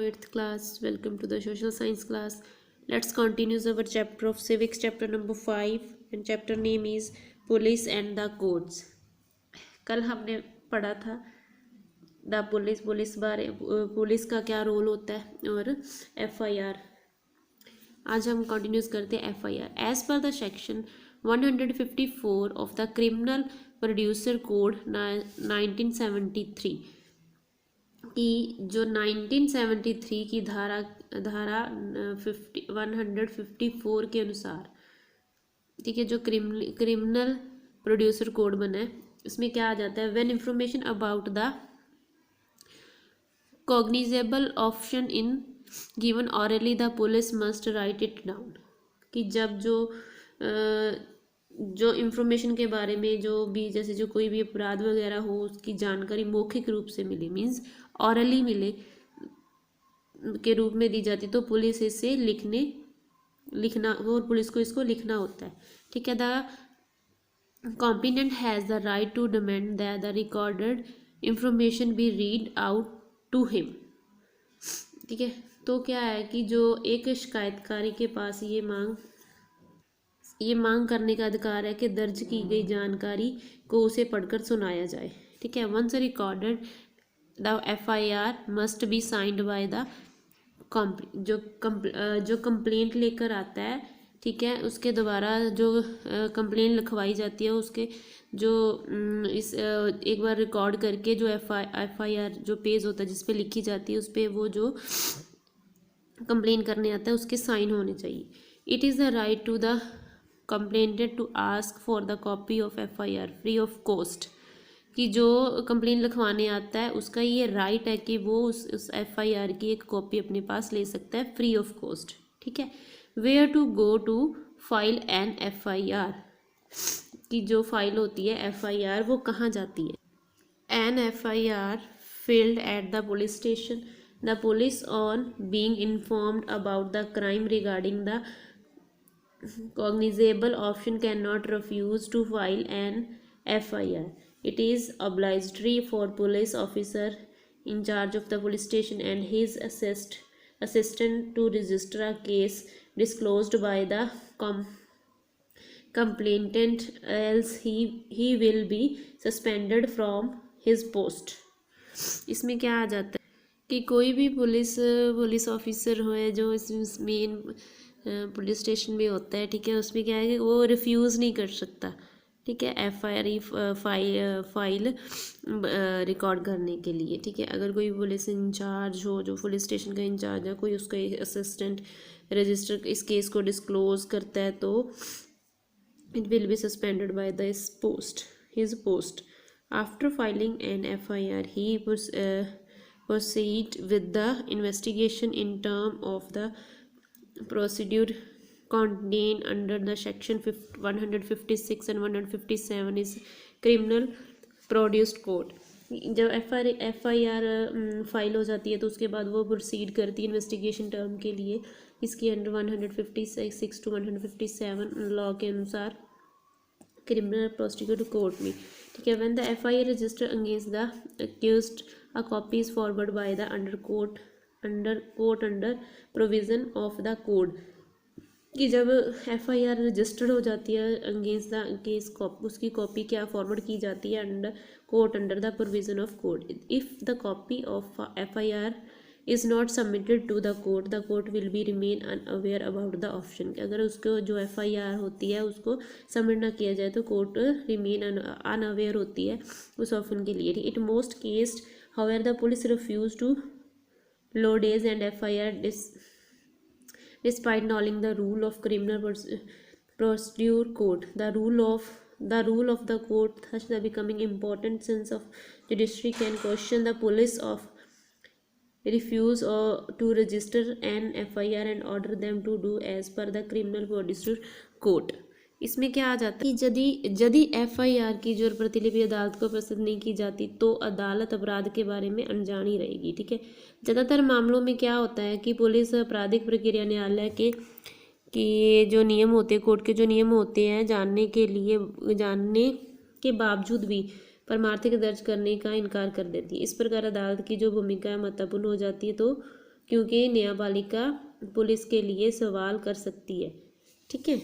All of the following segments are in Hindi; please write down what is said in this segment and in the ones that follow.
8th class. Welcome to the social science class. Let's continue our chapter of civics, chapter number 5, and chapter name is police and the codes. कल हमने पढ़ा था द पुलिस का क्या रोल होता है और FIR. आज हम कंटिन्यूस करते हैं FIR. As per the section 154 of the criminal producer code 1973 कि जो 1973 की धारा 154 के अनुसार, ठीक है, जो क्रिमिनल प्रोड्यूसर कोड बना है इसमें क्या आ जाता है, when information about the cognizable option in given hourly the police must write it down. कि जब जो इंफॉर्मेशन के बारे में जो भी, जैसे जो कोई भी अपराध वगैरह हो उसकी जानकारी मौखिक रूप से मिले, मीन्स ऑरली मिले के रूप में दी जाती, तो पुलिस इसे लिखना और पुलिस को इसको लिखना होता है. ठीक है. The competent has the right to demand that the recorded information be read out to him. ठीक है. तो क्या है कि जो एक शिकायतकारी के पास ये मांग करने का अधिकार है कि दर्ज की गई जानकारी को उसे पढ़कर सुनाया जाए. ठीक है. Once recorded the FIR must be signed by the जो कंप्लेंट लेकर आता है, ठीक है, उसके द्वारा जो कंप्लेंट लिखवाई जाती है उसके जो एक बार रिकॉर्ड करके जो FIR जो पेज होता है जिस पे लिखी जाती है उस पर वो जो कंप्लेन करने आता है उसके साइन होने चाहिए. It is the right to the complainant to ask for the copy of FIR free of cost. कि जो कंप्लेन लिखवाने आता है उसका ये राइट है कि वो उस FIR की एक कॉपी अपने पास ले सकता है फ्री ऑफ कॉस्ट. ठीक है. Where to go to file an FIR. कि जो फाइल होती है FIR वो कहाँ जाती है. An FIR filed at the police station. The police on being informed about the crime regarding the cognizable option cannot refuse to file an FIR. It is obligatory for police officer in charge of the police station and his assistant to register a case disclosed by the complainant, else he will be suspended from his post. इसमें क्या आ जाता है कि कोई भी पुलिस ऑफिसर हो है जो इस मेन पुलिस स्टेशन में होता है, ठीक है, उसमें क्या है कि वो रिफ्यूज़ नहीं कर सकता. ठीक है. FIR फाइल रिकॉर्ड करने के लिए. ठीक है. अगर कोई पुलिस इंचार्ज हो, जो पुलिस स्टेशन का इंचार्ज है, कोई उसका असिस्टेंट रजिस्टर इस केस को डिस्क्लोज करता है तो it will be suspended by his post. After filing an FIR, he proceed with the investigation in term of the procedure contained under the section 156 and 157 is criminal produced code. जब FIR फाइल हो जाती है तो उसके बाद वो प्रोसीड करती है इन्वेस्टिगेशन टर्म के लिए इसके अंडर 156 to 157 लॉ के अनुसार क्रिमिनल प्रोसीड्यूर कोड में. ठीक है. When the FIR register against the accused a copy is forward by the under provision of the code. कि जब FIR रजिस्टर्ड हो जाती है अगेंस्ट द केस, उसकी कॉपी क्या फॉरवर्ड की जाती है under the provision of code. If the copy of FIR is not submitted to the court will be remain unaware about the option. अगर उसको जो FIR होती है उसको सबमिट ना किया जाए तो कोर्ट रिमेन अनअवेयर होती है उस ऑप्शन के लिए. It most case however the police refuse to lodge and FIR despite knowing the rule of criminal procedure code. The rule of the court thus the becoming important sense of judiciary can question the police of refuse to register an FIR and order them to do as per the criminal procedure code. इसमें क्या आ जाता है कि यदि FIR की जो प्रतिलिपि अदालत को प्रस्तुत नहीं की जाती तो अदालत अपराध के बारे में अनजान ही रहेगी. ठीक है. ज़्यादातर मामलों में क्या होता है कि पुलिस आपराधिक प्रक्रिया न्यायालय के जो नियम होते हैं, कोर्ट के जो नियम होते हैं, जानने के बावजूद भी परमार्थिक दर्ज करने का इनकार कर देती है. इस प्रकार अदालत की जो भूमिका है महत्वपूर्ण हो जाती है. तो क्योंकि न्यायपालिका पुलिस के लिए सवाल कर सकती है। ठीक है।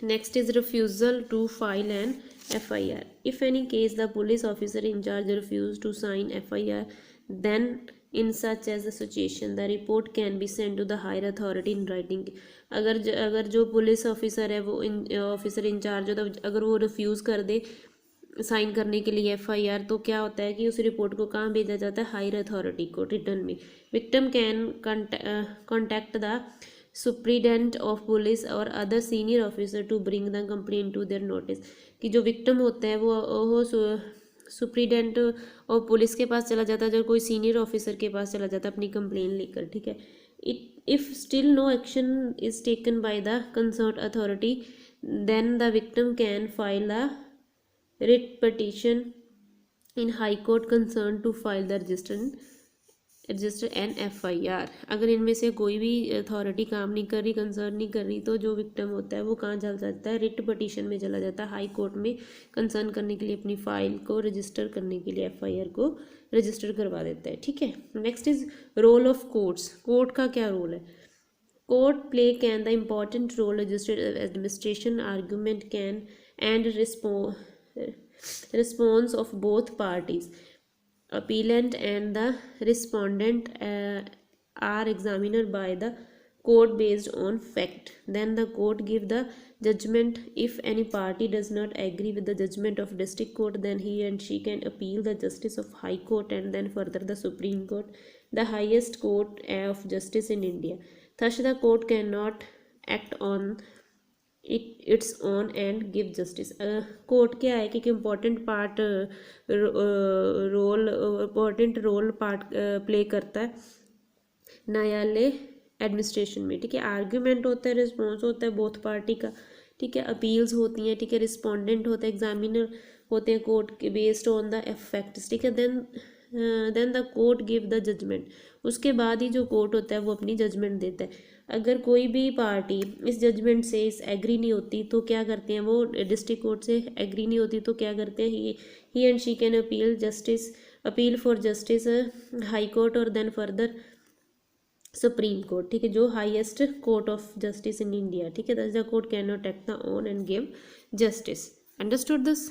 Next is refusal to file an FIR. If any case the police officer in charge refuse to sign FIR, then in such as a situation the report can be sent to the higher authority in writing. अगर जो पुलिस ऑफिसर है वो ऑफिसर इंचार्ज होता है, अगर वो रिफ्यूज़ कर दे साइन करने के लिए FIR, तो क्या होता है कि उस रिपोर्ट को कहाँ भेजा जाता है, हायर अथॉरिटी को रिटर्न में। Victim can contact the superintendent of police और other senior officer to bring the complaint to their notice. कि जो विक्टिम होता है वो सुप्रीडेंट और पुलिस के पास चला जाता है, जो कोई सीनियर ऑफिसर के पास चला जाता है अपनी कंप्लेन लेकर। ठीक है। If still no action is taken by the concern authority, then the victim can file the writ petition in high court concern to file the register an FIR। अगर इनमें से कोई भी अथॉरिटी काम नहीं कर रही, कंसर्न नहीं कर रही, तो जो विक्टिम होता है वो कहाँ चल जाता है, रिट पिटीशन में चला जाता है, हाई कोर्ट में कंसर्न करने के लिए अपनी फाइल को रजिस्टर करने के लिए FIR को रजिस्टर करवा देता है। ठीक है। Next is role of courts. Court का क्या रोल है? Court play can the important role registered administration argument can and response of both parties. Appellant and the respondent are examined by the court based on fact. Then the court give the judgment. If any party does not agree with the judgment of district court, then he and she can appeal the justice of high court and then further the Supreme Court, the highest court of justice in India. Thus the court cannot act on it's on and give justice. Court क्या है कि इम्पोर्टेंट पार्ट रोल प्ले करता है न्यायालय एडमिनिस्ट्रेशन में। ठीक है। आर्ग्यूमेंट होता है, रिस्पॉन्स होता है बोथ पार्टी का। ठीक है। अपील्स होती हैं। ठीक है। रिस्पोंडेंट होता है, एग्जामिनर होते हैं कोर्ट के बेस्ड ऑन द फैक्ट्स। ठीक है। Then the court give the judgement. उसके बाद ही जो कोर्ट होता है वो अपनी जजमेंट देता है। अगर कोई भी पार्टी इस जजमेंट से इस एग्री नहीं होती तो क्या करते हैं, वो डिस्ट्रिक्ट कोर्ट से एग्री नहीं होती तो क्या करते हैं, he and she can appeal for justice high court और देन फर्दर सुप्रीम कोर्ट। ठीक है। जो highest court of justice in India. ठीक है। The court can not act the on and give justice. Understood this?